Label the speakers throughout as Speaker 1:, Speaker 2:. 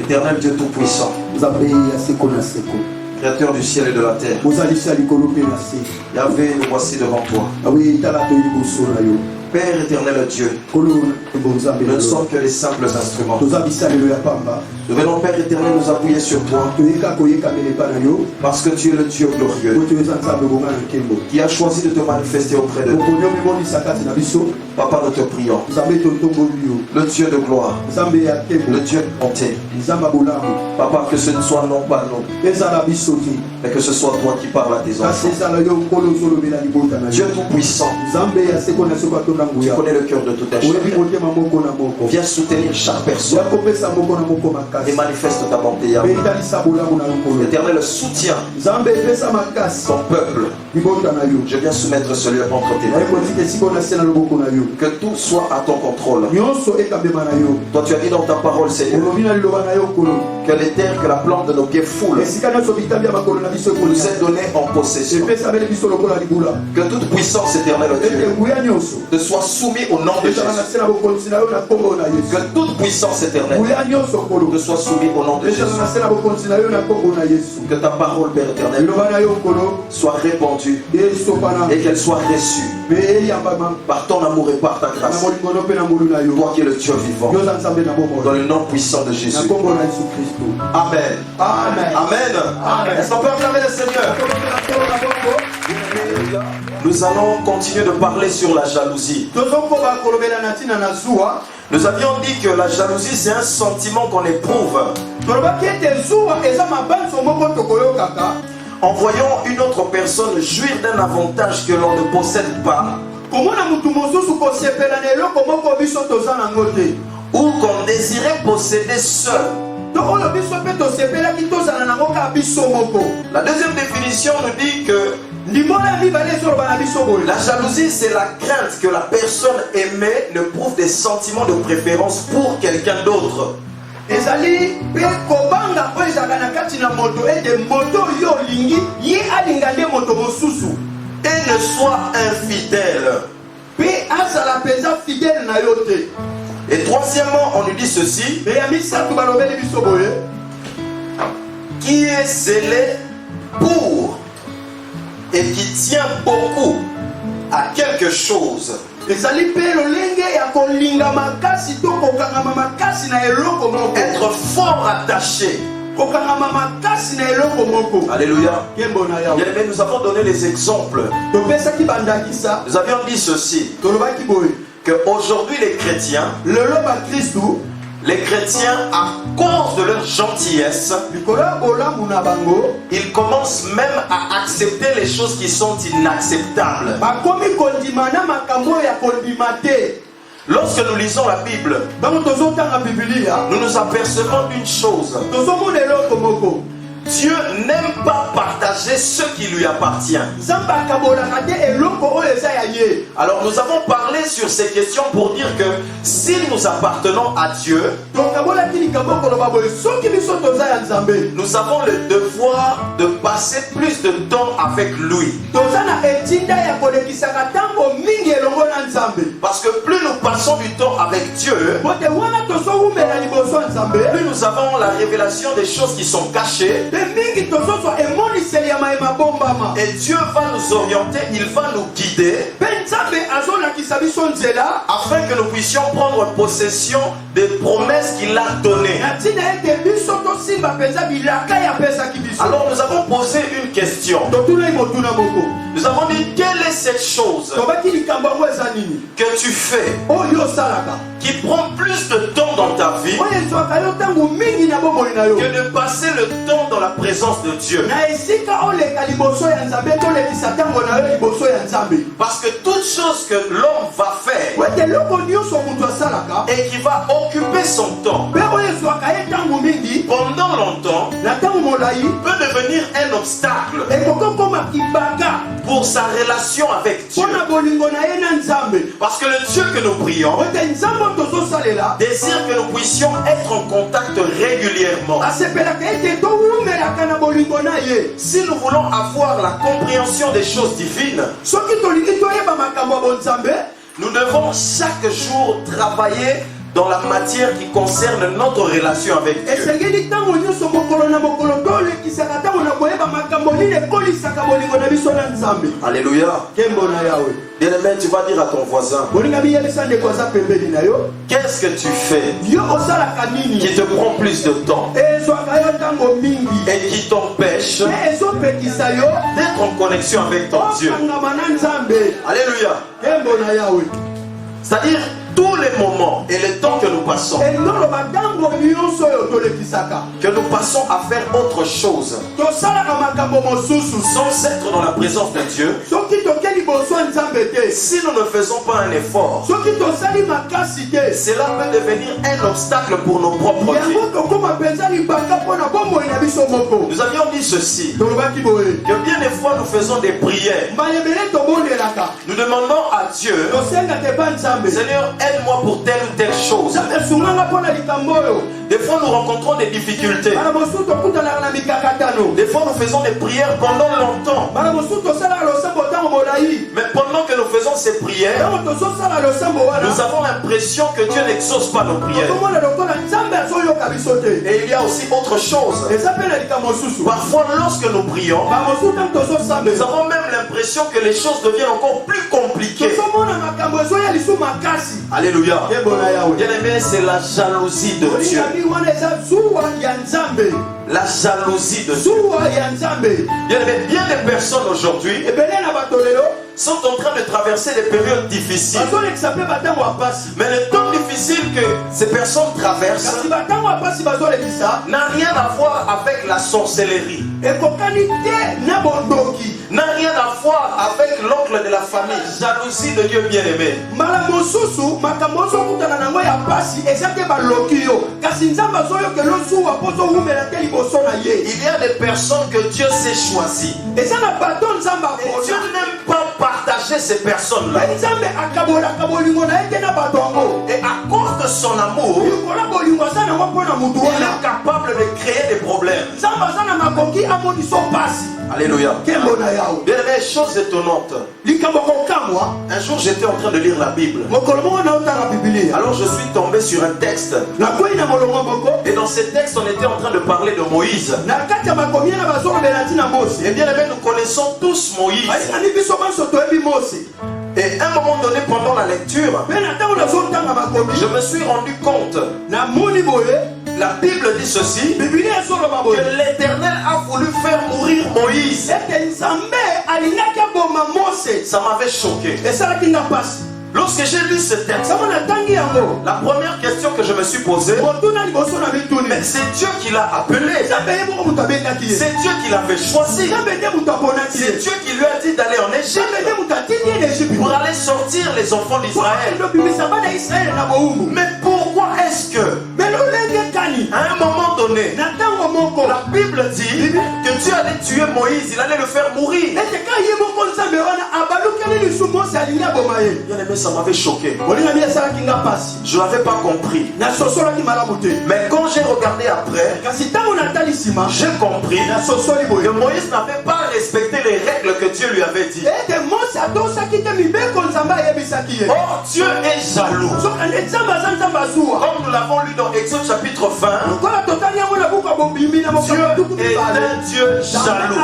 Speaker 1: Éternel Dieu Tout-Puissant, Créateur du ciel et de la terre, Yahvé, nous voici devant toi. Père éternel Dieu, nous ne sommes que les simples instruments. Nous venons, Père éternel, nous appuyer sur toi, parce que tu es le Dieu glorieux, qui a choisi de te manifester auprès de nous. Papa, nous te prions, le Dieu de gloire, le Dieu de bonté. Papa, que ce ne soit non pas nous, mais que ce soit toi qui parles à tes enfants. Dieu Tout-Puissant, tu connais le cœur de tout un chacun. Viens soutenir chaque personne et manifeste ta bonté. L'Éternel soutient ton peuple. Je viens soumettre ce lieu entre tes mains. Que tout soit à ton contrôle. Toi tu as dit dans ta parole, Seigneur, que les terres, que la plante de nos pieds foule nous est donnée en possession. Que toute puissance éternelle te soit soumise au nom de Jésus. Que toute puissance éternelle te soit soumise au nom de Jésus. Que ta parole, Père éternel, soit répandue et qu'elle soit reçue par ton amour et par ta grâce. Toi qui es le Dieu vivant, dans le nom puissant de Jésus. Amen. Amen. Amen. Est-ce qu'on peut acclamer le Seigneur? Nous allons continuer de parler sur la jalousie. Nous avions dit que la jalousie c'est un sentiment qu'on éprouve en voyant une autre personne jouir d'un avantage que l'on ne possède pas, ou qu'on désirait posséder seul. La deuxième définition nous dit que la jalousie, c'est la crainte que la personne aimée ne prouve des sentiments de préférence pour quelqu'un d'autre. Et ne soit infidèle. Et troisièmement, on nous dit ceci: qui est zélé pour et qui tient beaucoup à quelque chose. Être fort attaché. Alléluia. Bien-aimés, nous avons donné les exemples. Nous avions dit ceci, qu'aujourd'hui les chrétiens, à cause de leur gentillesse, ils commencent même à accepter les choses qui sont inacceptables. Lorsque nous lisons la Bible, nous nous apercevons d'une chose: Dieu n'aime pas partager ce qui lui appartient. Alors nous avons parlé sur ces questions pour dire que si nous appartenons à Dieu, nous avons le devoir de passer plus de temps avec lui. Parce que plus nous passons du temps avec Dieu, plus nous avons la révélation des choses qui sont cachées. Et Dieu va nous orienter, il va nous guider afin que nous puissions prendre possession des promesses qu'il a données. Alors nous avons posé une question. Nous avons dit: quelle est cette chose que tu fais qui prend plus de temps dans ta vie que de passer le temps dans la présence de Dieu? Parce que toute chose que l'homme va faire et qui va occuper son temps pendant longtemps peut devenir un obstacle pour sa relation avec Dieu. Parce que le Dieu que nous prions désire que nous puissions être en contact régulièrement. Si nous voulons avoir la compréhension des choses divines, nous devons chaque jour travailler dans la matière qui concerne notre relation avec Dieu. Alléluia. Bien-aimé, tu vas dire à ton voisin, qu'est-ce que tu fais qui te prend plus de temps et qui t'empêche d'être en connexion avec ton Dieu? Alléluia. C'est-à-dire tous les moments et les temps que nous passons, à faire autre chose sans être dans la présence de Dieu. Si nous ne faisons pas un effort, cela peut devenir un obstacle pour nos propres vies. Nous avions dit ceci, que bien des fois nous faisons des prières. Nous demandons à Dieu, Seigneur, aide-moi pour telle ou telle chose. Des fois nous rencontrons des difficultés. Des fois nous faisons des prières pendant longtemps. Mais pendant que nous faisons ces prières, nous avons l'impression que Dieu n'exauce pas nos prières. Et il y a aussi autre chose. Parfois lorsque nous prions, nous avons même l'impression que les choses deviennent encore plus compliquées. Alléluia. Bien-aimé, c'est la jalousie de Dieu. La jalousie de Dieu. Bien-aimé, bien des personnes aujourd'hui sont en train de traverser des périodes difficiles. Mais le temps difficile que ces personnes traversent n'a rien à voir avec la sorcellerie. N'a rien à voir avec l'oncle de la famille. Jalousie de Dieu bien-aimé. Il y a des personnes que Dieu s'est choisies. Et Dieu n'aime pas partager ces personnes-là. Et à cause de son amour, il est capable de créer des problèmes. Alléluia. Bien aimé, chose étonnante. Un jour j'étais en train de lire la Bible. Alors je suis tombé sur un texte. Et dans ce texte on était en train de parler de Moïse. Et bien aimé, nous connaissons tous Moïse. Et à un moment donné pendant la lecture, je me suis rendu compte. La Bible dit ceci, que l'Éternel a voulu faire mourir Moïse. Ça m'avait choqué. Lorsque j'ai lu ce texte, la première question que je me suis posée, mais c'est Dieu qui l'a appelé. C'est Dieu qui l'avait choisi. C'est Dieu qui lui a dit d'aller en Égypte pour aller sortir les enfants d'Israël. Mais pourquoi est-ce que, à un moment donné, la Bible dit que Dieu allait tuer Moïse, il allait le faire mourir? Ça m'avait choqué. Je ne l'avais pas compris. Mais quand j'ai regardé après, j'ai compris que Moïse n'avait pas respecté les règles que Dieu lui avait dit. Or Dieu est jaloux. Comme nous l'avons lu dans Exode chapitre 20, Dieu est un Dieu jaloux.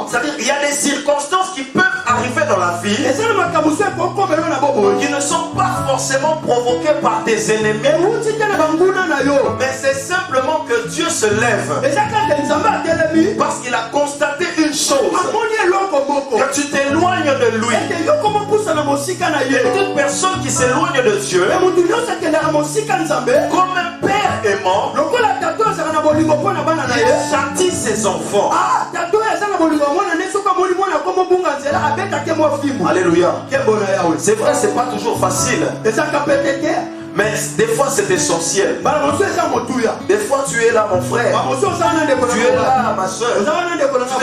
Speaker 1: C'est-à-dire qu'il y a des circonstances qui peuvent arriver dans la vie qui ne sont pas forcément provoquées par tes ennemis, mais c'est simplement que Dieu se lève parce qu'il a constaté une chose, que tu t'éloignes de lui. Toute personne qui s'éloigne de Dieu, comme un père aimant, il châtie ses enfants. Alléluia. C'est vrai, c'est pas toujours facile. Mais des fois c'est essentiel. Des fois tu es là mon frère. Tu es là ma soeur. Tu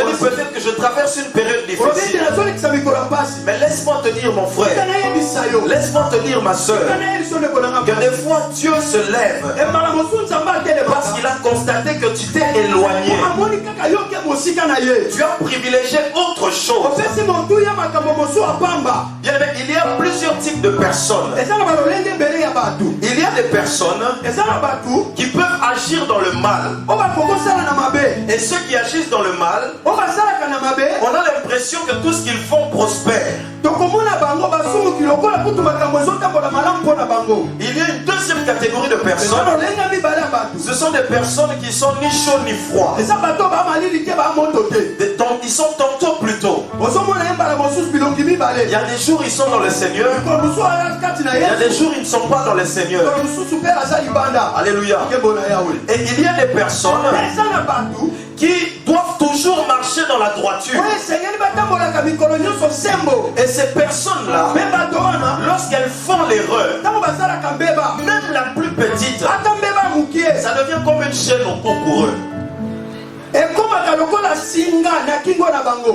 Speaker 1: te dis peut-être que je traverse une période difficile. Mais laisse-moi te dire mon frère. Laisse-moi te dire ma soeur. Que des fois Dieu se lève parce qu'il a constaté que tu t'es éloigné. Tu as privilégié autre chose. Bien, il y a plusieurs types de personnes.
Speaker 2: Il y a des personnes qui peuvent agir dans le mal. Et ceux qui agissent dans le mal, on a l'impression que tout ce qu'ils font prospère. Il y a une deuxième catégorie de personnes. Ce sont des personnes qui sont ni chaudes ni froides. Ils sont tantôt plutôt. Il y a des jours ils sont dans le Seigneur. Il y a des jours ils ne sont pas dans le Seigneur. Alléluia. Et il y a des personnes qui doivent toujours marcher dans la droiture. Et ces personnes-là, lorsqu'elles font l'erreur, même la plus petite, ça devient comme une chaîne au cou pour eux.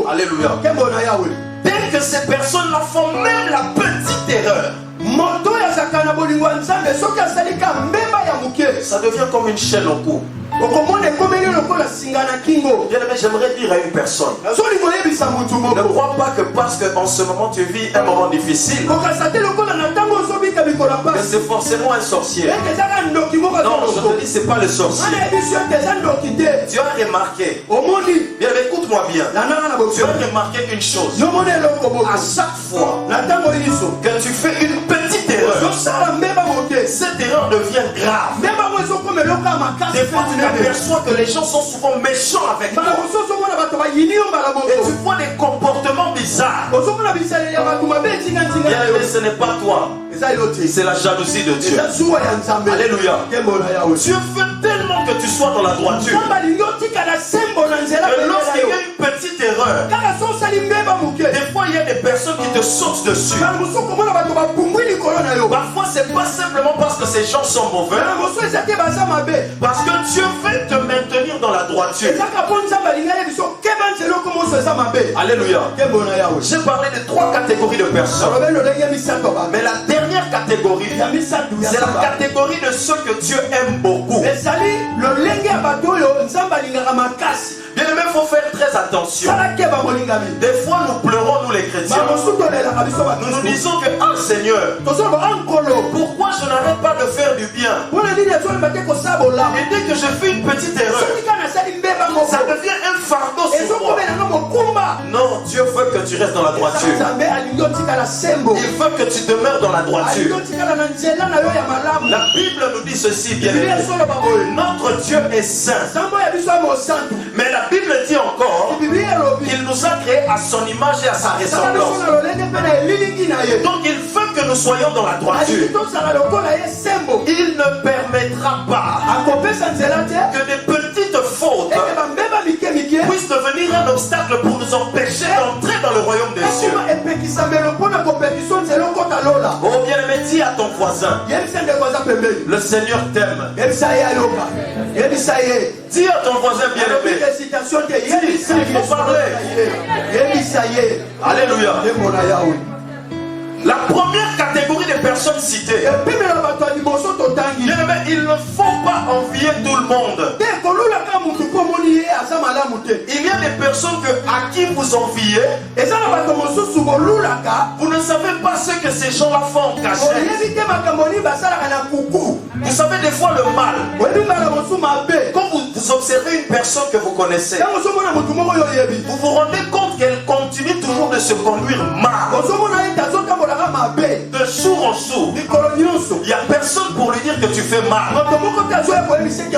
Speaker 2: Alléluia. Dès que ces personnes-là font même la petite erreur, ça devient comme une chaîne au cou. J'aimerais dire à une personne, ne crois pas que parce qu'en ce moment tu vis un moment difficile, que c'est forcément un sorcier. Non, je te dis, c'est pas le sorcier. Tu as remarqué, bien, écoute-moi bien, tu as remarqué une chose. À chaque fois que tu fais une petite erreur, cette erreur devient grave. Des fois tu t'aperçois que les gens sont souvent méchants avec toi. Et tu vois des comportements bizarres. Bien aimé, ce n'est pas toi. C'est la jalousie de Dieu. Alléluia. Dieu veut tellement que tu sois dans la droiture. Et lorsqu'il y a une petite erreur, des fois il y a des personnes qui te sautent dessus. Parfois c'est pas simplement parce que ces gens sont mauvais, parce que Dieu veut te maintenir dans la droiture. Alléluia. J'ai parlé de 3 catégories de personnes. Mais la dernière catégorie, c'est la catégorie de ceux que Dieu aime beaucoup. Bien aimé, il faut faire très attention. Des fois nous pleurons, nous les chrétiens. Nous nous disons que, ah Seigneur, pourquoi je n'arrête pas de faire du bien? Et dès que je fais une petite erreur, ça devient un fardeau sur moi. Non, Dieu veut que tu restes dans la droiture. Il veut que tu demeures dans la droiture. La Bible nous dit ceci, bien aimé. Notre Dieu est saint. Mais la Bible dit encore qu'il nous a créés à son image et à sa ressemblance. Donc il veut que nous soyons dans la droiture. Il ne permettra pas que des petites fautes puissent devenir un obstacle pour nous empêcher d'entrer dans le royaume des cieux. Oh bien-aimé, dis à ton voisin, le Seigneur t'aime. Dis à ton voisin bien-aimé, il faut parler. Alléluia. La première catégorie de personnes citées, il ne faut pas envier tout le monde. Il y a des personnes à qui vous enviez, vous ne savez pas ce que ces gens-là font en cachette. Vous savez des fois le mal. Quand vous observez une personne que vous connaissez, vous vous rendez compte qu'elle continue toujours de se conduire mal. De jour en jour, il n'y a personne pour lui dire que tu fais mal. Il n'y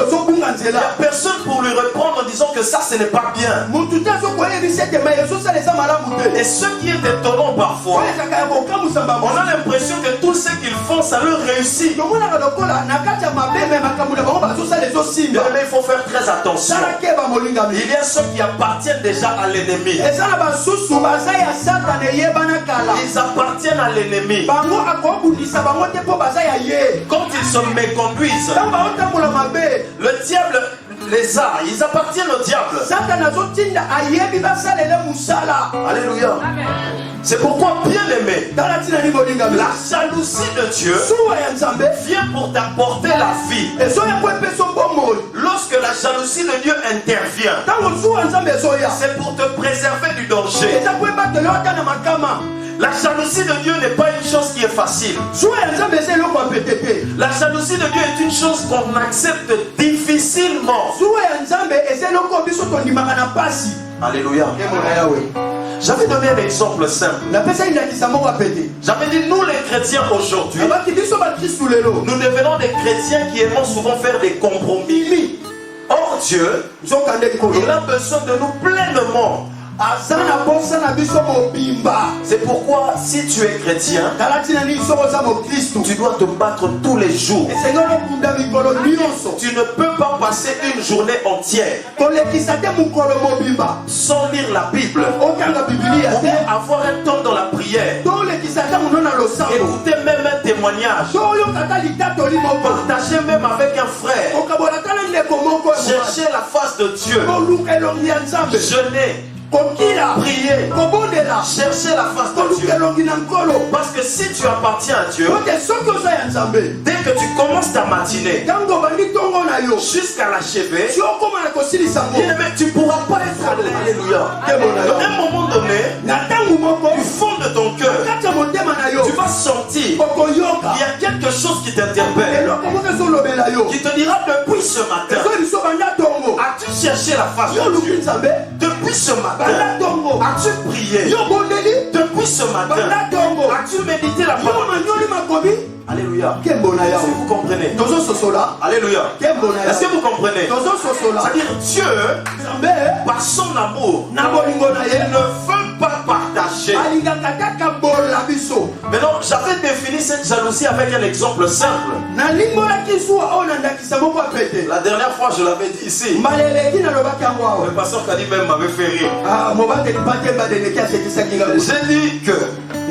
Speaker 2: a personne pour lui répondre en disant que ça ce n'est pas bien. Et ce qui est étonnant parfois, on a l'impression que tout ce qu'ils font ça leur réussit. Mais il faut faire très attention. Il y a ceux qui appartiennent déjà à l'ennemi. Ils appartiennent à l'ennemi. Quand ils se méconduisent, le diable les a, ils appartiennent au diable. Alléluia. C'est pourquoi, bien aimé, la jalousie de Dieu vient pour t'apporter la vie. Lorsque lorsque la jalousie de Dieu intervient, c'est pour te préserver du danger. La jalousie de Dieu n'est pas une chose qui est facile. La jalousie de Dieu est une chose qu'on accepte difficilement. Alléluia. J'avais donné un exemple simple. J'avais dit, nous les chrétiens aujourd'hui, nous devenons des chrétiens qui aimons souvent faire des compromis. Or Dieu, il a besoin de nous pleinement. C'est pourquoi si tu es chrétien, tu dois te battre tous les jours. Tu ne peux pas passer une journée entière sans lire la Bible ou bien avoir un temps dans la prière, écouter même un témoignage, partager même avec un frère, chercher la face de Dieu, jeûner, prier, chercher la face de Dieu. Parce que si tu appartiens à Dieu, dès que tu commences ta matinée jusqu'à l'achever, tu ne pourras pas être alléluia. À un moment donné, du fond de ton cœur, tu vas sentir qu'il y a quelque chose qui t'interpelle, qui te dira depuis ce matin, as-tu cherché la face de Dieu? Depuis ce matin, as-tu prié? Depuis ce matin, as-tu médité la parole? Alléluia. Est-ce que vous comprenez? Alléluia. Est-ce que vous comprenez? C'est-à-dire Dieu, par son amour, il ne veut pas partager. Maintenant, j'avais défini cette jalousie avec un exemple simple. La dernière fois, je l'avais dit ici. Le pasteur Kadi même m'avait fait rire. J'ai dit que il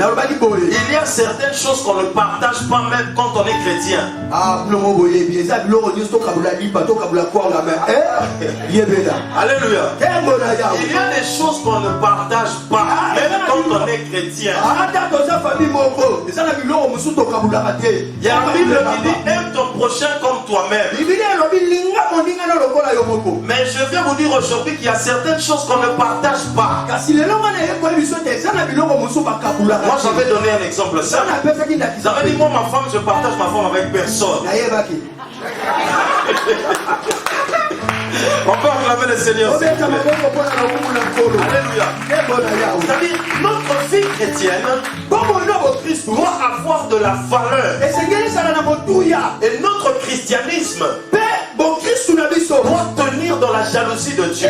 Speaker 2: y a certaines choses qu'on ne partage pas même quand on est chrétien. Alléluia. Il y a des choses qu'on ne partage pas même quand on est chrétien. Il y a la Bible qui dit aime ton prochain comme toi-même. Mais je viens vous dire aujourd'hui qu'il y a certaines choses qu'on ne partage pas. Moi j'avais donné un exemple simple. J'avais dit moi ma femme, je partage ma femme avec personne. On peut acclamer le Seigneur. Alléluia. C'est-à-dire notre vie chrétienne doit avoir de la valeur. Et notre christianisme doit tenir dans la jalousie de Dieu.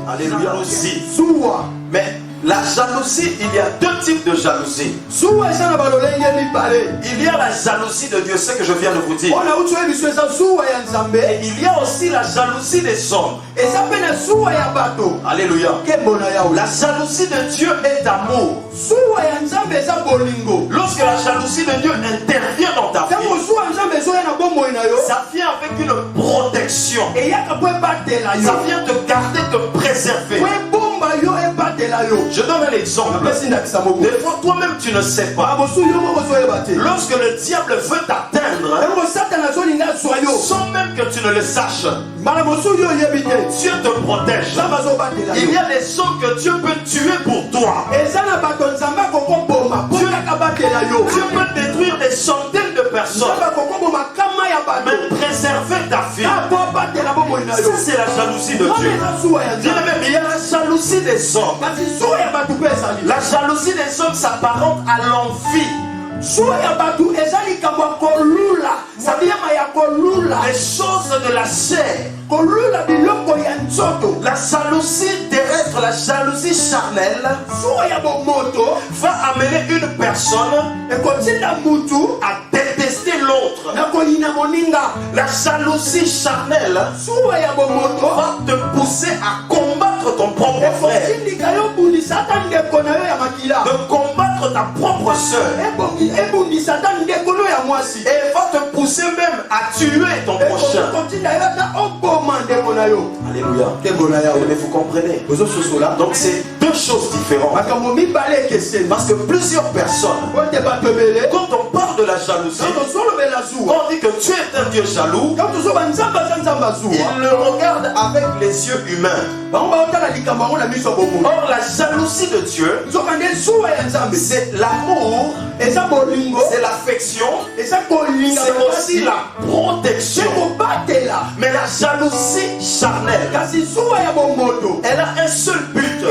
Speaker 2: Alléluia aussi. Mais la jalousie, il y a deux types de jalousie. Il y a la jalousie de Dieu, ce que je viens de vous dire. Et il y a aussi la jalousie des hommes. Alléluia. La jalousie de Dieu est d'amour. Lorsque la jalousie de Dieu intervient dans ta vie, ça vient avec une protection. Ça vient te garder, te préserver. Je donne un exemple. Des fois, toi-même, tu ne sais pas. Lorsque le diable veut t'atteindre, sans même que tu ne le saches, Dieu te protège. Il y a des hommes que Dieu peut tuer pour toi. Dieu peut détruire des centaines de personnes, mais préserver ta vie. Ça, c'est la jalousie de Dieu. Il y a la jalousie des hommes. La jalousie des hommes s'apparente à l'envie. Les choses de la chair. La jalousie terrestre, la jalousie charnelle va amener une personne à détester l'autre. La jalousie charnelle va te pousser à combattre ton propre frère, de combattre ta propre soeur, et va te pousser même à tuer ton prochain. Alléluia. Mais vous comprenez? Donc c'est deux choses différentes. Parce que plusieurs personnes, quand on parle de la jalousie, quand on dit que Dieu est un Dieu jaloux, il le regarde avec les yeux humains. Or, la jalousie de Dieu, c'est l'amour, c'est l'affection, c'est aussi la protection. Mais la jalousie charnelle, elle a un seul but.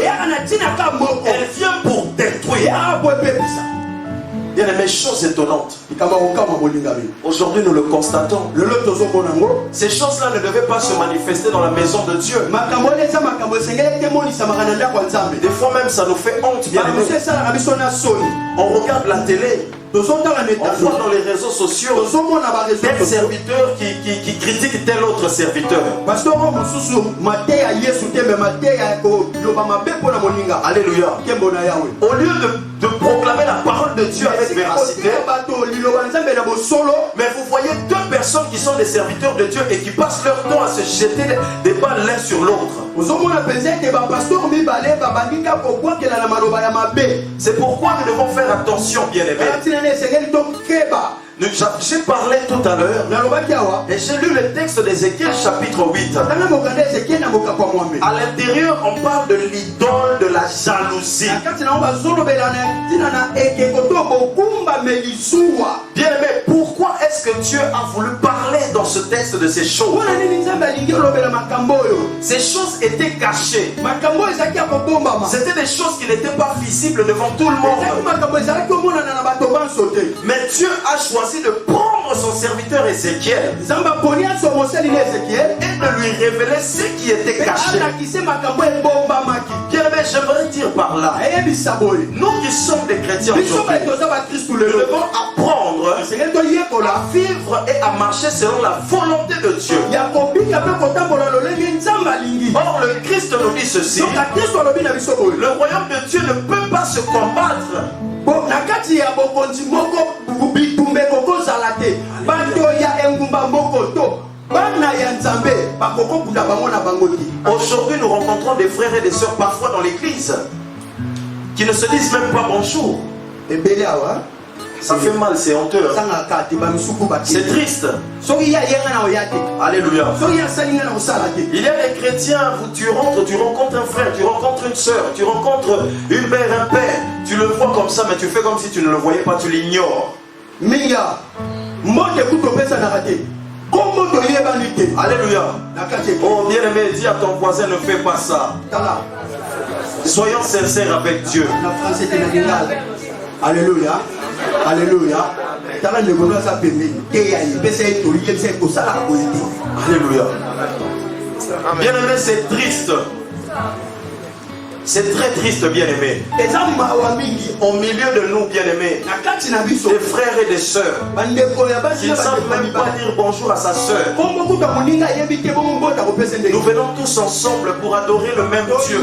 Speaker 2: Elle vient pour détruire. Il y a des choses étonnantes. Aujourd'hui, nous le constatons. Ces choses-là ne devaient pas se manifester dans la maison de Dieu. Des fois même, ça nous fait honte, bien aimé. On regarde la télé. On voit dans les réseaux sociaux tel serviteur qui critique tel autre serviteur. Alléluia. Au lieu de proclamer la parole de Dieu avec véracité, mais vous voyez deux personnes qui sont des serviteurs de Dieu et qui passent leur temps à se jeter des balles l'un sur l'autre. C'est pourquoi nous devons faire attention, bien-aimés. J'ai parlé tout à l'heure et j'ai lu le texte d'Ézéchiel chapitre 8. À l'intérieur, on parle de l'idole de la jalousie. Bien aimé, pourquoi est-ce que Dieu a voulu parler dans ce texte de ces choses? Ces choses étaient cachées. C'était des choses qui n'étaient pas visibles devant tout le monde. Mais Dieu a choisi de prendre son serviteur Ézéchiel et de lui révéler ce qui était caché. Bien aimé, j'aimerais dire par là, nous qui sommes des chrétiens aujourd'hui, nous devons apprendre à vivre et à marcher selon la volonté de Dieu. Or, le Christ nous dit ceci: le royaume de Dieu ne peut pas se combattre. Aujourd'hui, nous rencontrons des frères et des sœurs parfois dans l'église qui ne se disent même pas bonjour. Ça fait mal, c'est honteux. C'est triste. Alléluia. Il y a des chrétiens où tu rencontres un frère, tu rencontres une soeur, tu rencontres une mère, un père. Tu le vois comme ça, mais tu fais comme si tu ne le voyais pas, tu l'ignores. Alléluia. Oh, bien aimé, dis à ton voisin, ne fais pas ça. Soyons sincères avec Dieu. Alléluia. Alléluia. Alléluia. Bien aimé, c'est triste. C'est très triste, bien aimé. Au milieu de nous, bien aimés, des frères et des sœurs qui ne savent même pas dire bonjour à sa sœur. Nous venons tous ensemble pour adorer le même Dieu.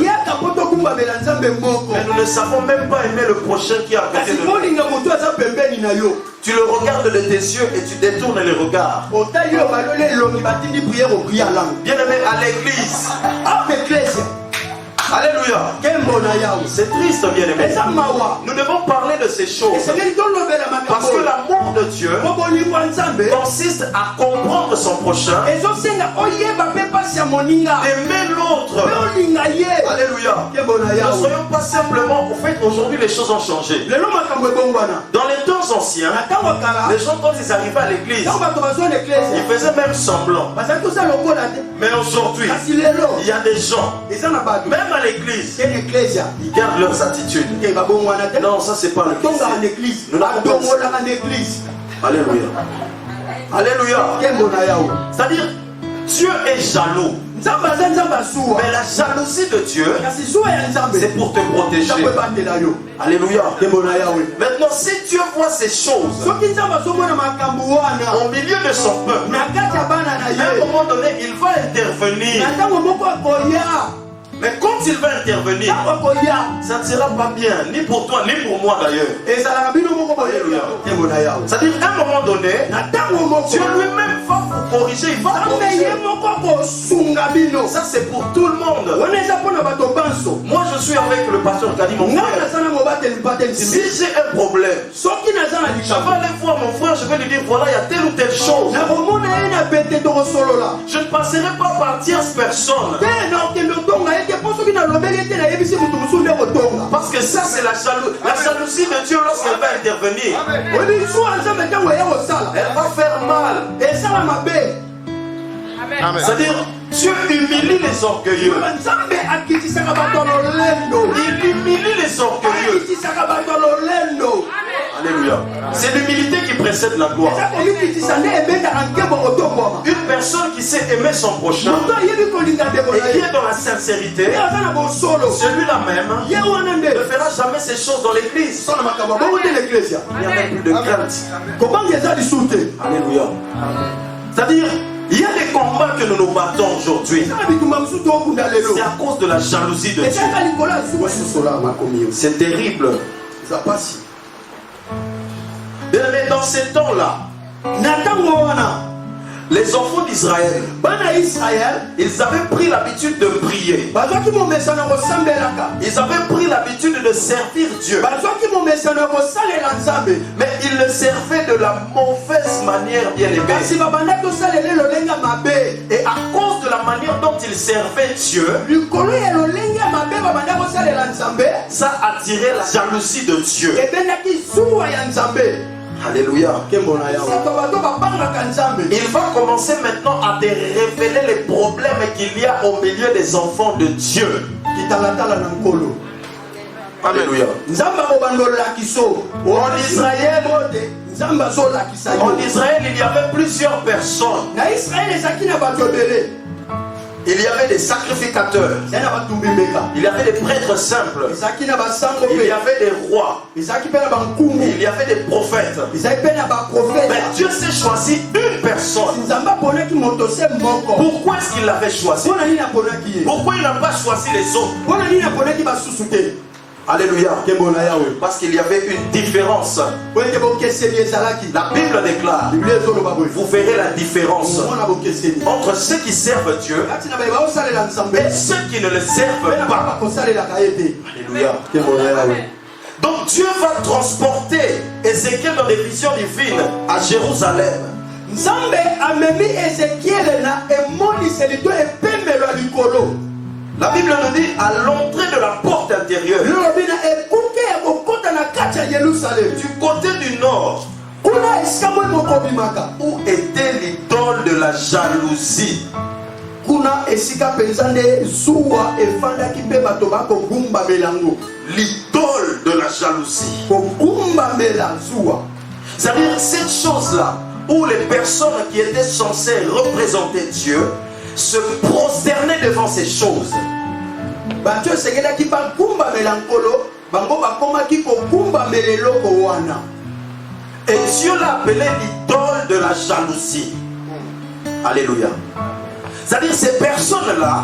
Speaker 2: Mais nous ne savons même pas aimer le prochain qui est à côté de nous. Tu le regardes de tes yeux et tu détournes les regards. Bien aimé, à l'église. Alléluia. C'est triste, bien aimé. Nous devons parler de ces choses. Parce que l'amour de Dieu consiste à comprendre son prochain, d'aimer l'autre. Alléluia. Ne soyons pas simplement. En fait, aujourd'hui, les choses ont changé. Dans les temps anciens, les gens, quand ils arrivaient à l'église, ils faisaient même semblant. Mais aujourd'hui, il y a des gens, même à l'église, ils gardent leurs attitudes. Non, ça c'est pas l'église. Alléluia. Alléluia. C'est-à-dire, Dieu est jaloux. Mais la jalousie de Dieu, c'est pour te protéger. Alléluia. Maintenant, si Dieu voit ces choses au milieu de son peuple, à un moment donné, il va intervenir. Mais quand il va intervenir, ça ne sera pas bien, ni pour toi, ni pour moi d'ailleurs. C'est-à-dire qu'à un moment donné, Dieu lui-même va vous corriger, il va corriger. Ça c'est pour tout le monde. Moi je suis avec le pasteur qui a dit mon frère, si j'ai un problème, Je vais aller voir mon frère, je vais lui dire voilà, il y a telle ou telle chose. Je ne passerai pas par tierce personne. Parce que ça, c'est la jalousie de Dieu lorsqu'elle va intervenir. Elle va faire mal. C'est-à-dire, Dieu humilie les orgueilleux. Il humilie les orgueilleux. Alléluia. C'est l'humilité qui précède la gloire. Une personne qui sait aimer son prochain et qui est dans la sincérité, celui-là même ne fera jamais ces choses dans l'église. Il n'y a même plus de crainte. Alléluia. C'est-à-dire, il y a des combats que nous nous battons aujourd'hui. C'est à cause de la jalousie de Dieu. C'est terrible. Mais dans ces temps-là, les enfants d'Israël, ils avaient pris l'habitude de prier. Ils avaient pris l'habitude de servir Dieu. Mais ils le servaient de la mauvaise manière, bien aimé. Et à cause de la manière dont ils servaient Dieu, ça attirait la jalousie de Dieu. Alléluia. Il va commencer maintenant à te révéler les problèmes qu'il y a au milieu des enfants de Dieu. Alléluia. En Israël, il y avait plusieurs personnes. Il y avait des sacrificateurs. Il y avait des prêtres simples. Il y avait des rois. Il y avait des prophètes. Mais Dieu s'est choisi une personne. Pourquoi est-ce qu'il l'avait choisi? Pourquoi il n'a pas choisi les autres? Alléluia. Parce qu'il y avait une différence. La Bible déclare, vous verrez la différence entre ceux qui servent Dieu et ceux qui ne le servent pas. Alléluia. Donc Dieu va transporter Ézéchiel dans des visions divines à Jérusalem. La Bible nous dit à l'entrée de la porte intérieure, du côté du nord, où était l'idole de la jalousie. L'idole de la jalousie. C'est-à-dire cette chose-là, où les personnes qui étaient censées représenter Dieu se prosternaient devant ces choses. Et Dieu l'a appelé l'idole de la jalousie. Alléluia. C'est-à-dire ces personnes-là,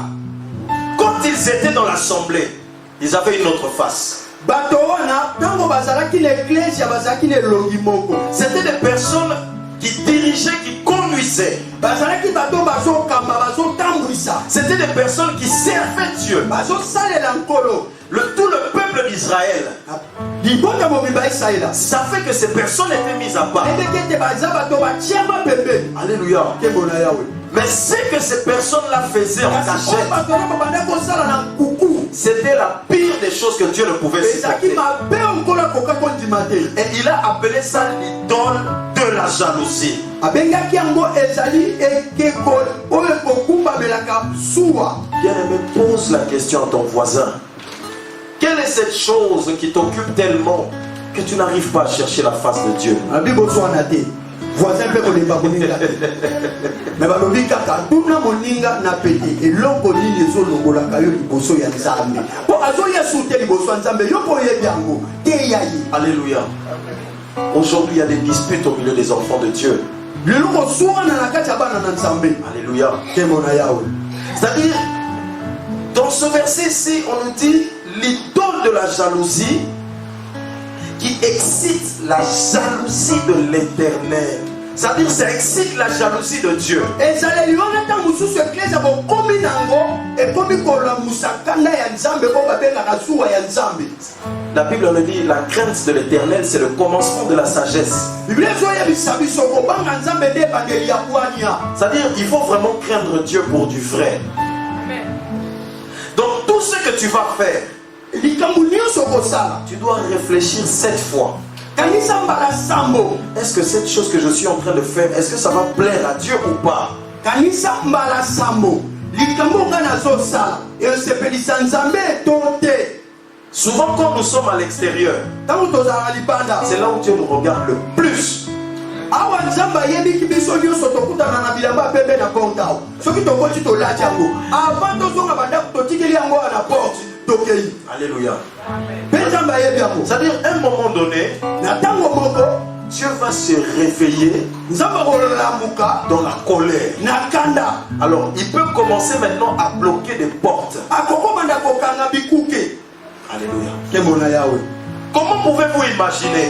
Speaker 2: quand ils étaient dans l'assemblée, ils avaient une autre face. C'était des personnes qui dirigeaient, qui conduisaient. C'était des personnes qui servaient Dieu. Tout le peuple d'Israël. Ça fait que ces personnes étaient mises à part. Alléluia. Mais ce que ces personnes-là faisaient en cachette, c'était la pire des choses que Dieu ne pouvait supporter. Et il a appelé ça l'idole de la jalousie. Bien-aimé, pose la question à ton voisin. Quelle est cette chose qui t'occupe tellement que tu n'arrives pas à chercher la face de Dieu?
Speaker 3: Voisin peut les babonner mais balobi kaka tuna moninga na pété et longo ni les olongo la kayo liboso ya nzambe po azoya soute liboso nzambe yo po yebiango te yayi.
Speaker 2: Alléluia. Aujourd'hui il y a des disputes au milieu des enfants de Dieu. Alléluia. C'est-à-dire dans ce verset ici on nous dit l'idole de la jalousie qui excite la jalousie de l'Éternel. C'est-à-dire, ça excite la jalousie de Dieu. La Bible nous dit la crainte de l'Éternel, c'est le commencement de la sagesse. C'est-à-dire, il faut vraiment craindre Dieu pour du vrai. Donc, tout ce que tu vas faire, tu dois réfléchir 7 fois. Est-ce que cette chose que je suis en train de faire, est-ce que ça va plaire à Dieu ou pas? Souvent quand nous sommes à l'extérieur, c'est là où Dieu nous regarde le plus. Alléluia. C'est-à-dire, à un moment donné, Dieu va se réveiller dans la colère. Alors, il peut commencer maintenant à bloquer des portes. Alléluia. Comment pouvez-vous imaginer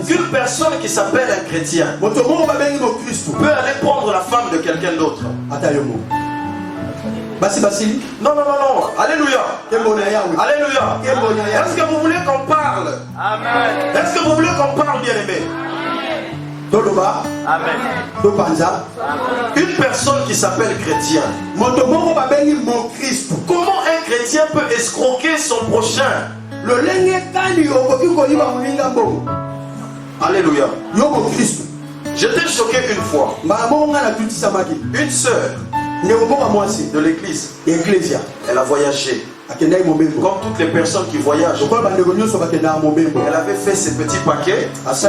Speaker 2: qu'une personne qui s'appelle un chrétien peut aller prendre la femme de quelqu'un d'autre? Non. Alléluia. Alléluia. Est-ce que vous voulez qu'on parle? Amen. Est-ce que vous voulez qu'on parle, bien-aimé? Amen. Une personne qui s'appelle chrétien. Comment un chrétien peut escroquer son prochain? Alléluia. J'étais choqué une fois. Une sœur de l'église, elle a voyagé. Comme toutes les personnes qui voyagent, elle avait fait ses petits paquets. Je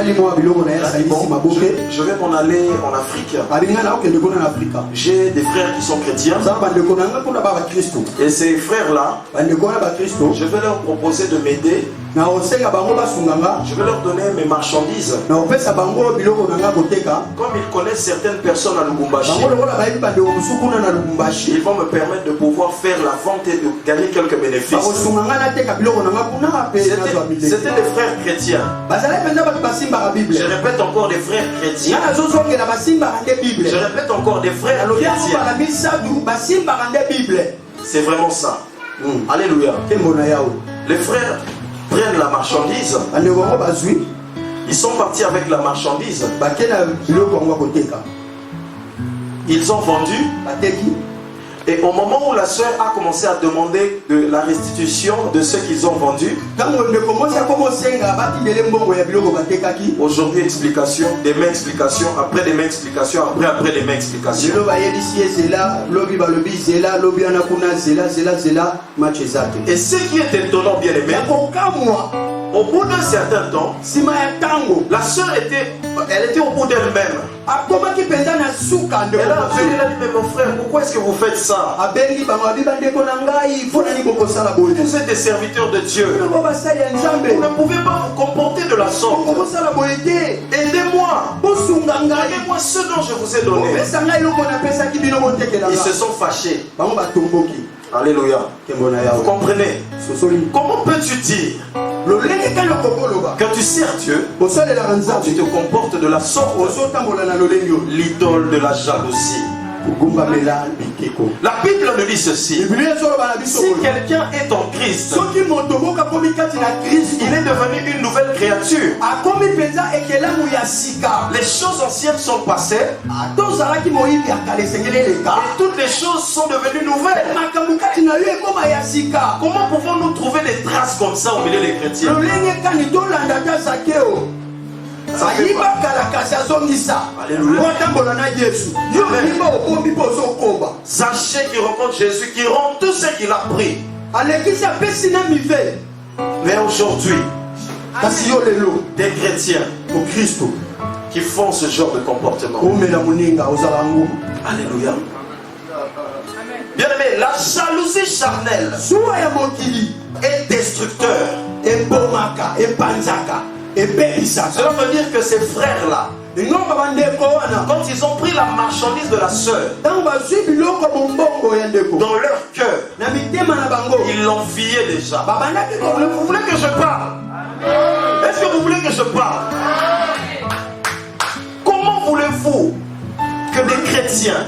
Speaker 2: vais m'en aller en Afrique. J'ai des frères qui sont chrétiens. Et ces frères-là, je vais leur proposer de m'aider. Je vais leur donner mes marchandises. Comme ils connaissent certaines personnes à Lubumbashi, ils vont me permettre de pouvoir faire la vente et de gagner quelques bénéfices. C'était des frères chrétiens. Je répète encore, des frères chrétiens. Je répète encore, des frères chrétiens. C'est vraiment ça. Alléluia. Les frères prennent la marchandise. Ils sont partis avec la marchandise. Ils ont vendu. Et au moment où la sœur a commencé à demander de la restitution de ce qu'ils ont vendu, aujourd'hui explication, demain explication, après demain explication, après demain explication. Et ce qui est étonnant, bien aimé, au bout d'un certain temps, la sœur était au bout d'elle-même. Elle a appelé, elle a dit, mais mon frère, pourquoi est-ce que vous faites ça? Vous êtes des serviteurs de Dieu. Vous ne pouvez pas vous comporter de la sorte. Aidez-moi. Donnez-moi ce dont je vous ai donné. Ils se sont fâchés. Alléluia. Vous comprenez? Comment peux-tu dire quand tu sers Dieu, quand tu te comportes de la sorte, l'idole de la jalousie? La Bible nous dit ceci: si quelqu'un est en Christ, il est devenu une nouvelle créature. Les choses anciennes sont passées et toutes les choses sont devenues nouvelles. Comment pouvons-nous trouver des traces comme ça au milieu des chrétiens? Sachez qu'il rencontre Jésus, qui rend tout ce qu'il a pris. Mais aujourd'hui, des chrétiens au Christ qui font ce genre de comportement. Alléluia. Bien aimé, la jalousie charnelle est destructeur. Cela veut dire que ces frères-là, quand ils ont pris la marchandise de la sœur, dans leur cœur, ils l'enviaient déjà. Vous voulez que je parle? Est-ce que vous voulez que je parle? Comment fou que des chrétiens,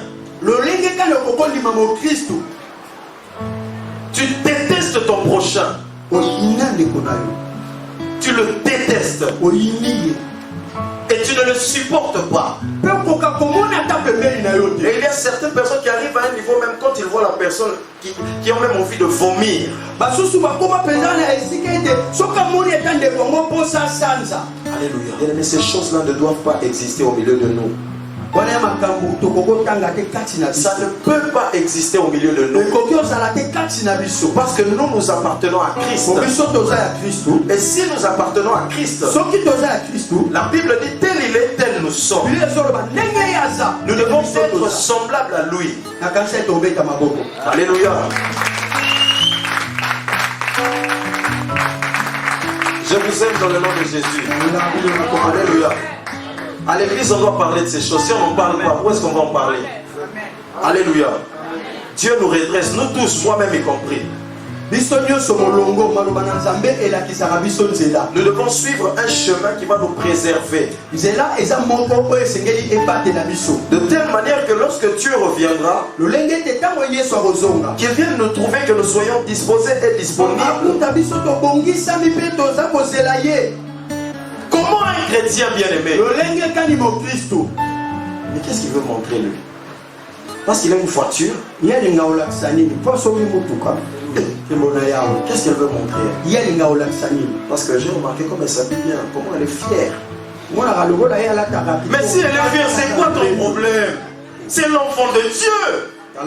Speaker 2: tu détestes ton prochain. Tu le détestes. Et tu ne le supportes pas. Et il y a certaines personnes qui arrivent à un niveau, même quand ils voient la personne, qui ont même envie de vomir. Alléluia. Mais ces choses-là ne doivent pas exister au milieu de nous. Ça ne peut pas exister au milieu de nous. Parce que nous, nous appartenons à Christ. Et si nous appartenons à Christ, la Bible dit tel il est, tel nous sommes. Nous devons être semblables à lui. Alléluia. Je vous aime dans le nom de Jésus. Alléluia. À l'église, on doit parler de ces choses. Si on n'en parle pas, où est-ce qu'on va en parler? Alléluia. Dieu nous redresse, nous tous, moi-même y compris. Nous devons suivre un chemin qui va nous préserver. De telle manière que lorsque Dieu reviendra, qu'il vienne nous trouver, que nous soyons disposés et disponibles. Comment un chrétien bien-aimé? Mais qu'est-ce qu'il veut montrer lui? Parce qu'il a une voiture. Qu'est-ce qu'elle veut montrer? Parce que j'ai remarqué comme elle s'habille bien, comment elle est fière. Mais si elle est fière, c'est quoi ton problème? C'est l'enfant de Dieu.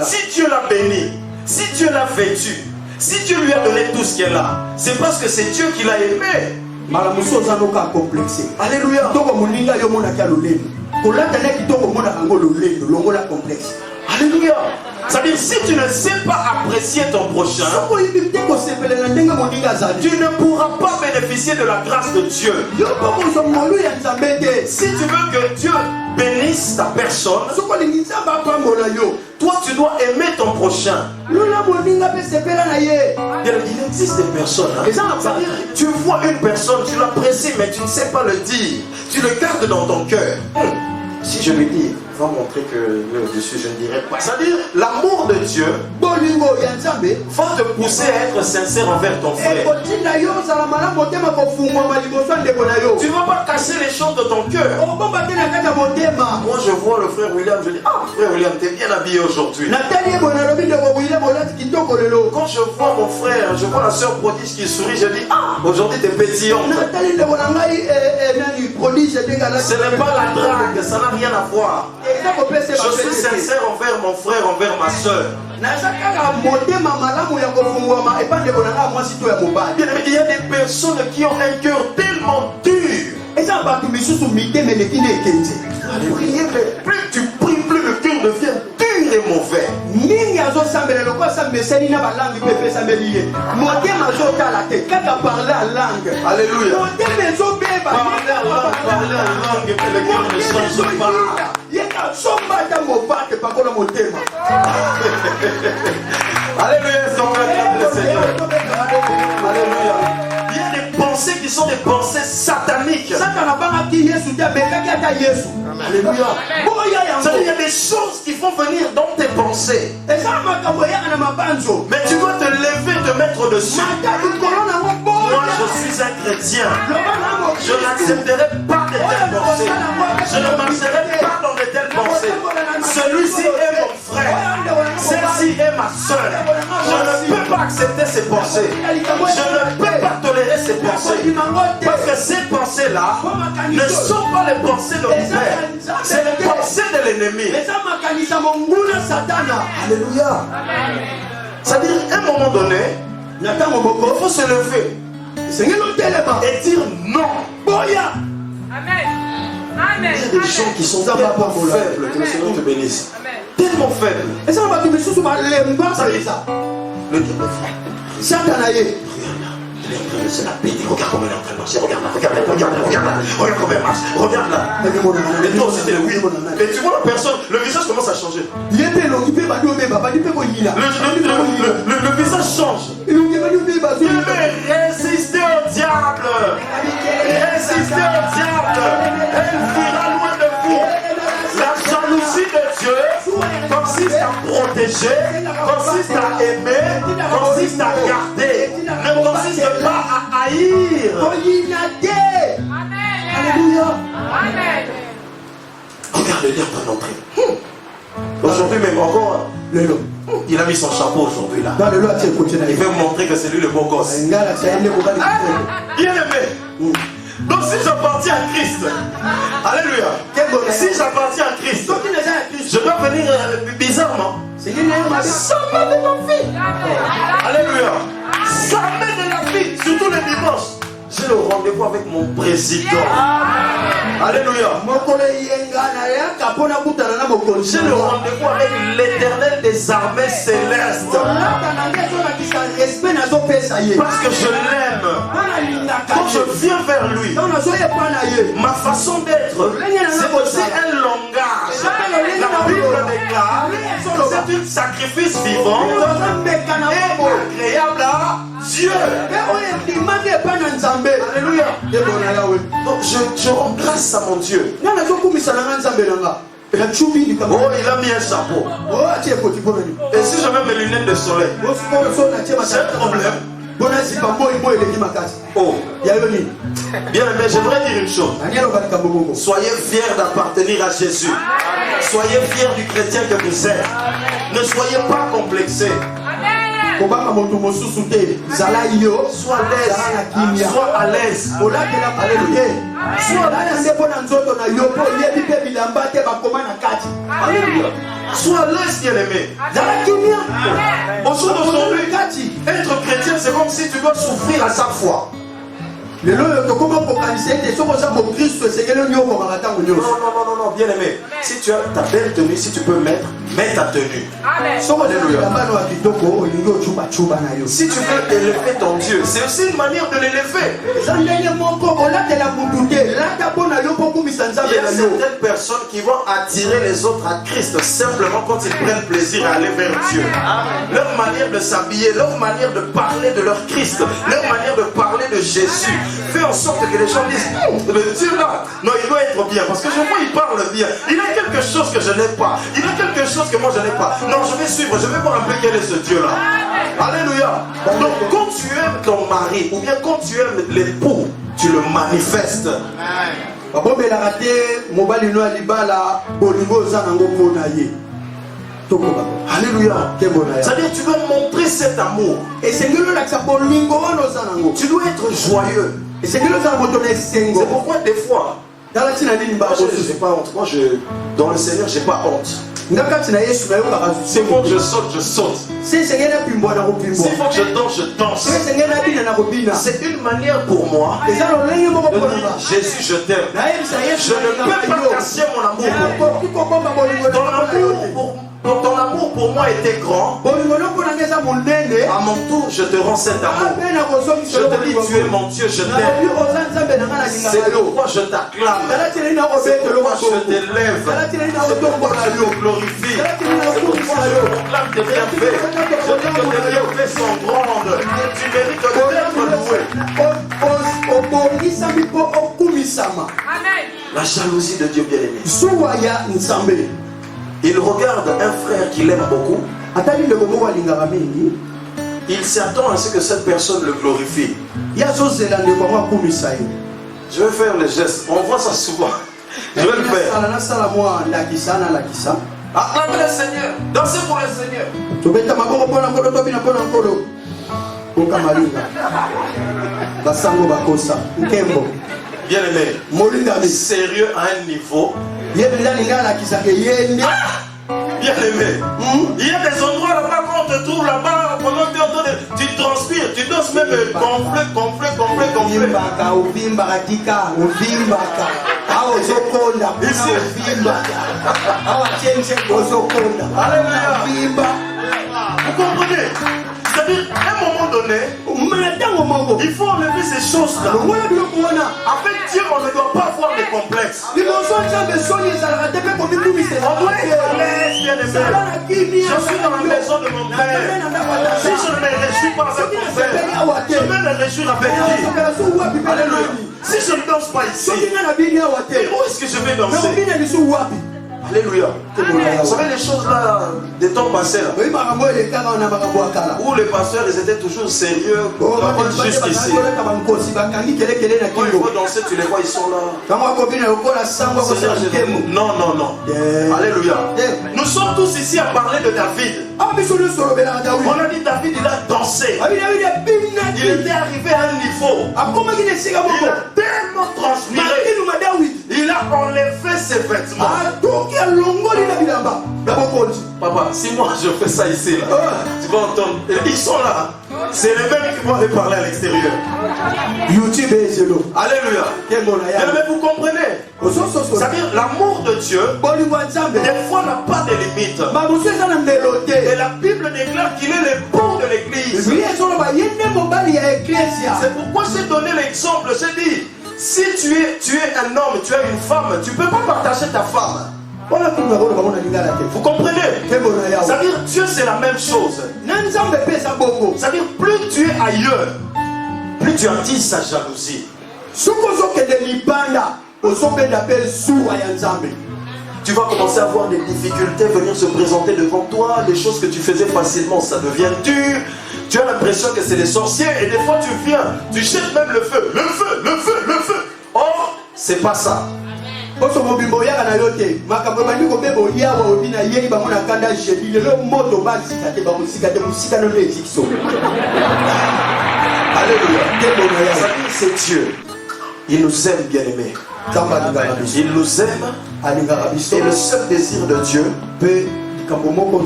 Speaker 2: Si Dieu l'a béni, si Dieu l'a vêtu, si Dieu lui a donné tout ce qu'elle a, c'est parce que c'est Dieu qui l'a aimé. Alléluia. Alléluia. C'est-à-dire, si tu ne sais pas apprécier ton prochain, tu ne pourras pas bénéficier de la grâce de Dieu. Si tu veux que Dieu bénisse ta personne, toi tu dois aimer ton prochain. Il existe des personnes, c'est-à-dire, tu vois une personne, tu l'apprécies, mais tu ne sais pas le dire. Tu le gardes dans ton cœur. Si je lui dis, va montrer que dessus je ne dirai pas. C'est-à-dire, l'amour de Dieu va te pousser à être sincère envers ton frère. Tu ne vas pas cacher les choses de ton cœur. Moi je vois le frère William, je dis, ah frère William, t'es bien habillé aujourd'hui. Quand je vois mon frère, je vois la soeur prodige qui sourit, je dis, ah aujourd'hui t'es pétillante. Ce n'est pas la drague, ça n'a rien à voir. Je suis sincère envers mon frère, envers ma soeur. Il y a des personnes qui ont un cœur tellement dur. Plus tu pries, plus le cœur devient dur et mauvais. Alléluia. Parler en langue, que le cœur ne change pas. Alléluia, le Seigneur. Alléluia. Il y a des pensées qui sont des pensées sataniques. Alléluia. Il y a des choses qui vont venir dans tes pensées. Mais tu dois te lever, te mettre dessus. Moi je suis un chrétien. Je n'accepterai pas de telles pensées. Je ne marcherai pas dans de telles pensées. Celui-ci est mon frère. Celle-ci est ma soeur. Je ne peux pas accepter ces pensées. Je ne peux pas tolérer ces pensées. Parce que ces pensées-là ne sont pas les pensées de mon père. C'est les pensées de l'ennemi. Alléluia. C'est-à-dire, à un moment donné, il faut se lever et dire non.
Speaker 4: Amen.
Speaker 2: Il y a des gens qui sont tellement faibles, que le Seigneur te bénisse. Tellement faibles. Le diable est c'est la pédie, regarde comment elle est en train de marcher, regarde là, regarde comment elle marche, regarde là. Et toi aussi t'es oui. Et tu vois la personne, le visage commence à changer. Le visage change. Résistez au diable. Résistez au diable. Elle fuira loin de vous. La protéger, consiste à aimer, consiste à garder, ne consiste pas à haïr.
Speaker 3: Alléluia.
Speaker 4: Amen.
Speaker 2: Regarde le lien ton entrée. Aujourd'hui même encore, il a mis son chapeau aujourd'hui là. Il veut montrer que c'est lui le beau gosse. Bien aimé. Donc si j'appartiens à Christ, alléluia. Si j'appartiens à Christ, je dois venir bizarrement. Ça m'aide ma fille. Alléluia. Ça m'aide la vie, surtout les dimanches. J'ai le rendez-vous avec mon président. Alléluia. J'ai le rendez-vous avec l'éternel des armées célestes. Parce que je l'aime. Quand je viens vers lui, ma façon d'être, c'est aussi un langage. La Bible déclare que c'est un sacrifice vivant et agréable à Dieu. Alléluia. Donc je rends grâce à mon Dieu. Oh, il a mis un chapeau. Et si je mets mes lunettes de soleil, c'est un problème. Oh, bien aimé, j'aimerais dire une chose. Soyez fiers d'appartenir à Jésus. Soyez fiers du chrétien que vous êtes. Ne soyez pas complexés. Sois à l'aise. Sois à l'aise, bien aimé. Aujourd'hui, être chrétien, c'est comme si tu dois souffrir à chaque fois. Non, bien aimé. Si tu as ta belle tenue, si tu peux mettre, mets ta tenue. Alléluia. Si tu veux élever ton Dieu, c'est aussi une manière de l'élever. Il y a certaines personnes qui vont attirer les autres à Christ simplement quand ils prennent plaisir à aller vers Dieu. Leur manière de s'habiller, leur manière de parler de leur Christ, leur manière de parler de Jésus fait en sorte que les gens disent le Dieu là, non, il doit être bien parce que je vois il parle bien, il a quelque chose que je n'ai pas, il a quelque chose que moi je n'ai pas. Non, je vais suivre, je vais voir un peu quel est ce Dieu là. Alléluia. Donc quand tu aimes ton mari ou bien quand tu aimes l'époux, tu le manifestes. Alléluia. C'est-à-dire tu dois montrer cet amour. Tu dois être joyeux. C'est pourquoi des fois je n'ai pas honte. Moi dans le Seigneur j'ai pas honte. S'il faut que je saute, je saute. S'il faut que je danse, je danse. C'est une manière pour moi de dire Jésus, je t'aime. Je ne peux pas cacher mon amour pour toi. Ton amour pour moi était grand. À mon tour, je te rends cet amour. Je te dis, tu es mon Dieu, je t'aime. C'est pourquoi je t'acclame. C'est pourquoi je t'élève. C'est pourquoi je te glorifie. C'est pourquoi je proclame tes bienfaits. Je dis que tes bienfaits sont grandes. Tu mérites d'être loué. La jalousie de Dieu bien-aimé. Il regarde un frère qu'il aime beaucoup. Il s'attend à ce que cette personne le glorifie. Je vais faire le geste. On voit ça souvent. Je vais le faire. Acclamez le Seigneur. Dansez pour le Seigneur. Bien aimé. Sérieux à un niveau. Bien aimé. Il y a des endroits là-bas quand on te trouve là-bas, pendant que tu transpires, tu dois même gonfler. Alléluia. Vous comprenez? C'est-à-dire, à un moment donné, il faut enlever ces choses-là. Avec Dieu, on ne doit pas avoir de complexes. On doit être à l'aise, bien aimé. Je suis dans la maison de mon père. Si je ne me réjouis pas avec mon père, je vais me réjouir avec qui? Alléluia. Si je ne danse pas ici, où est-ce que je vais danser? Alléluia. Vous savez les choses là, des temps passés là, où les pasteurs ils étaient toujours sérieux, juste ici. Quand il faut danser, tu les vois, ils sont là. Non, non, non. Alléluia. Nous sommes tous ici à parler de David. On a dit David, il a dansé. Il était arrivé à un niveau. Il a tellement transpiré. Il a enlevé ses vêtements. Papa, si moi je fais ça ici, là, tu vas entendre. Ils sont là. C'est les mêmes qui vont aller parler à l'extérieur. Alléluia. Mais vous comprenez? C'est-à-dire l'amour de Dieu, des fois n'a pas de limite. Et la Bible déclare qu'il est l'époux de l'église. C'est pourquoi j'ai donné l'exemple. J'ai dit, si tu es un homme, tu es une femme, tu ne peux pas partager ta femme. Vous comprenez? C'est-à-dire Dieu c'est la même chose. C'est-à-dire plus tu es ailleurs, plus tu attises sa jalousie. Tu vas commencer à avoir des difficultés, venir se présenter devant toi. Les choses que tu faisais facilement, ça devient dur. Tu as l'impression que c'est des sorciers et des fois tu viens, tu jettes même le feu. Le feu, le feu, le feu. Or, c'est pas ça. Alléluia. C'est Dieu. Il nous aime, bien-aimés. Il nous aime. Et le seul désir de Dieu,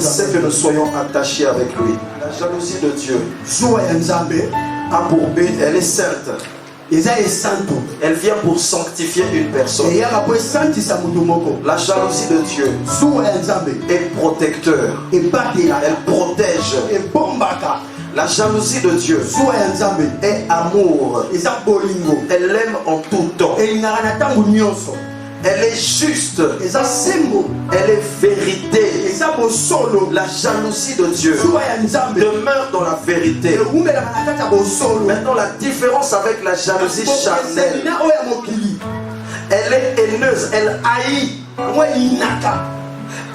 Speaker 2: c'est que nous soyons attachés avec lui. La jalousie de Dieu a pour but, elle est sainte. Elle vient pour sanctifier une personne. La jalousie de Dieu est protecteur. Elle protège. La jalousie de Dieu est amour. Elle l'aime en tout temps. Elle est juste. Elle est vérité. La jalousie de Dieu demeure dans la vérité. Maintenant, la différence avec la jalousie charnelle, elle est haineuse, elle haït,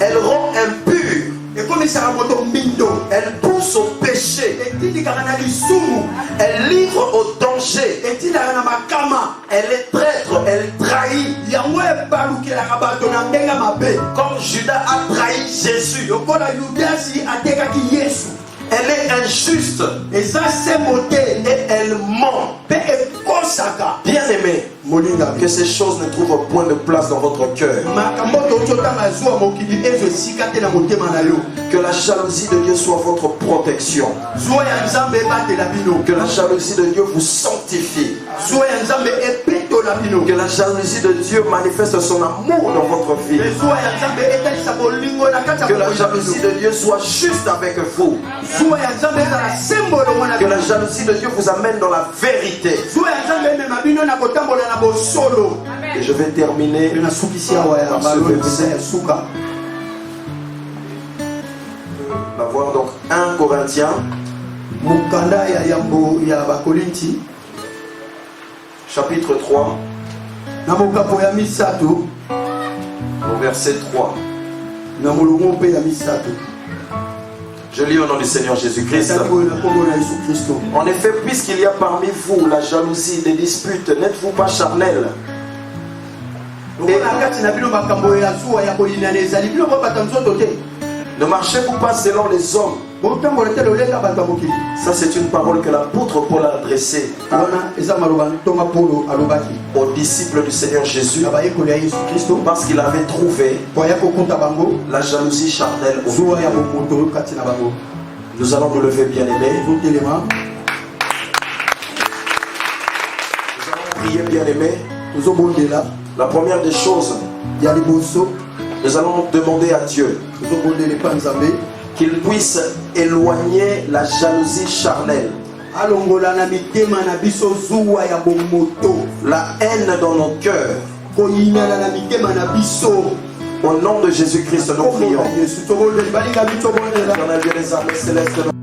Speaker 2: elle rend impure, elle pousse au péché, elle livre au danger, elle est traître, elle trahit. Comme Judas a trahi Jésus, elle est injuste et elle ment. Bien aimé, que ces choses ne trouvent point de place dans votre cœur. Que la jalousie de Dieu soit votre protection. Que la jalousie de Dieu vous sanctifie. Que la jalousie de Dieu manifeste son amour dans votre vie. Que la jalousie de Dieu soit juste avec vous. Que la jalousie de Dieu vous amène dans la vérité. Et je vais terminer par ce verset. On va voir donc 1 Corinthiens chapitre 3 au verset 3. Je lis au nom du Seigneur Jésus-Christ. En effet, puisqu'il y a parmi vous la jalousie, des disputes, n'êtes-vous pas charnels? Ne marchez-vous pas selon les hommes? Ça, c'est une parole que l'apôtre Paul a adressée aux disciples du Seigneur Jésus, parce qu'il avait trouvé la jalousie charnelle au cœur. Nous allons nous lever, bien-aimés. Nous allons prier, bien-aimés. La première des choses, nous allons demander à Dieu qu'il puisse éloigner la jalousie charnelle, la haine dans nos cœurs. Au nom de Jésus-Christ, nous prions. Éternel Dieu des armées célestes,